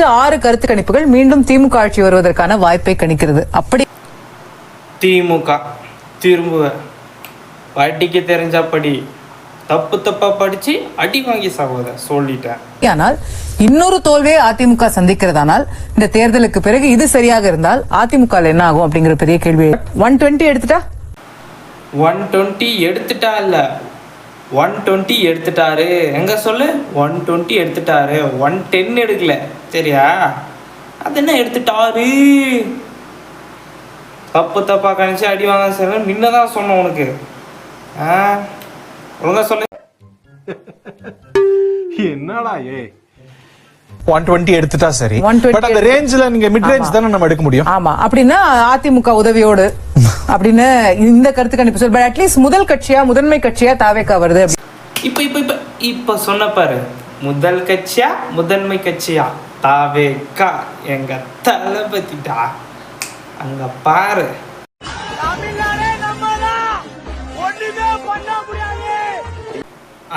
6 கருத்து கணிப்புகள் மீண்டும் திமுக ஆட்சி வருவதற்கான வாய்ப்பை கணிக்கிறது. அப்படி திமுக திரும்ப வட்டிக்கு தெரிஞ்சபடி தப்பா படிச்சு அடி வாங்கி சாகுவத சொல்லிட்டேன். ஆனால் இன்னொரு தோல்வியை அதிமுக சந்திக்கிறதானால் இந்த தேர்தலுக்கு பிறகு இது சரியாக இருந்தால் அதிமுக என்ன ஆகும் அப்படிங்கிற பெரிய கேள்வி. 120 எடுத்துட்டா 120 எடுத்துட்டா இல்ல 120 எடுத்துட்டாரு. எங்க சொல்லு 120 எடுத்துட்டாரு. 110 எடுக்கல சரியா? அது என்ன எடுத்துட்டாரு? தப்பா கணிச்சு அடி வாங்க சார் முன்னதான் சொன்னோம் உனக்கு. ஒழுங்கா சொல்லு. என்னடா 120 எடுத்துட்டா சரி. பட் அந்த ரேஞ்ச்ல நீங்க மிட் ரேஞ்ச் தானே நம்ம எடுக்க முடியும். ஆமா அப்படின்னா அதிமுக உதவியோடு அப்படின்னு இந்த கருத்து கணிப்பு சொல். பட் அட்லீஸ்ட் முதல் கட்சியா முதன்மை கட்சியா தாவேக்கா வருது. இப்ப சொன்ன பாரு, முதல் கட்சியா முதன்மை கட்சியா தாவேக்கா எங்க தளபதிடா. அங்க பாரு.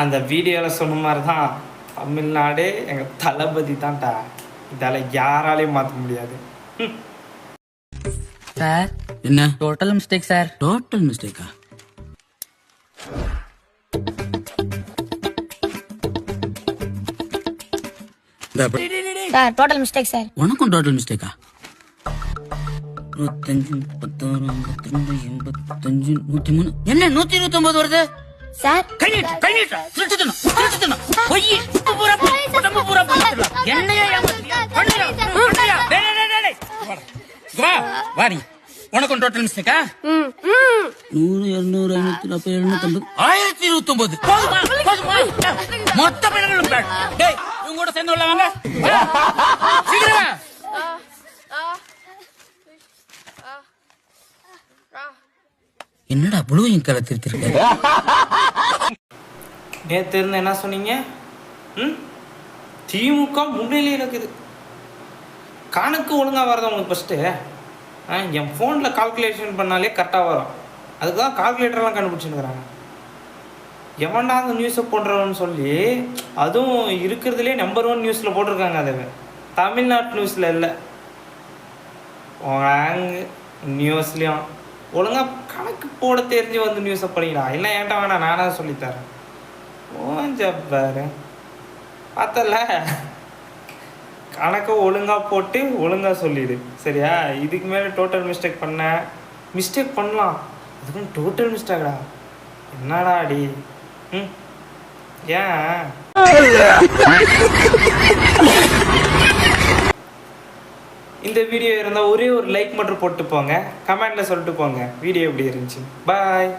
அந்த வீடியோல சொன்ன மாதிரிதான் தமிழ்நாடே எங்க தளபதி தான்டா. இதால யாராலையும் மாத்த முடியாது. சார் என்ன டோட்டல் மிஸ்டேக் சார்? டோட்டல் மிஸ்டேக்கா? Sir total mistake sir. உனக்கும் டோட்டல் மிஸ்டேக்கா? 25 32 52 85 103 என்ன 129 வருது சார்? கையிட்ட திருட்டுதனம் பொய் பூரா உடம்பு பூரா என்னையா ஏமாத்தியா? பண்ணியா டேய் வாடி. உனக்கும் டோட்டல் மிஸ்டேக்கா? 100 200 540 750 1029 போதுமா? மொத்த பேர்களும் டேய் இவங்க கூட சேர்ந்து உள்ள வாங்க சீக்கிரம். என்னடா புளுவையும் கலை திருத்திருக்க? நேற்று இருந்து என்ன சொன்னீங்க? திமுக முன்னிலையில் இருக்குது. கணக்கு ஒழுங்காக வரதா உங்களுக்கு ஃபஸ்ட்டு? என் ஃபோனில் கால்குலேஷன் பண்ணாலே கரெக்டாக வரும். அதுக்கு தான் கால்குலேட்டர்லாம் கண்டுபிடிச்சிருக்கிறாங்க. எவன்டா அந்த நியூஸை போடுறவன்னு சொல்லி அதுவும் இருக்கிறதுலே நம்பர் 1 நியூஸில் போட்டிருக்காங்க. அதை தமிழ்நாட்டு நியூஸில் இல்லை, நியூஸ்லேயும் ஒழுங்காக கணக்கு போட தெரிஞ்சு வந்து நியூஸை படிக்கடா. இல்லை ஏன்டா வேணா நானாக சொல்லித்தரேன். ஓஞ்சப்பாரு பார்த்தல, கணக்கை ஒழுங்காக போட்டு ஒழுங்காக சொல்லிடு சரியா? இதுக்கு மேலே டோட்டல் மிஸ்டேக் பண்ணலாம். அதுக்கும் டோட்டல் மிஸ்டேக்கடா என்னடா அடி? ஏன் இந்த வீடியோ இருந்தால் ஒரே ஒரு லைக் மட்டும் போட்டு போங்க. கமெண்ட்ல சொல்லிட்டு போங்க வீடியோ எப்படி இருந்துச்சு. பாய்.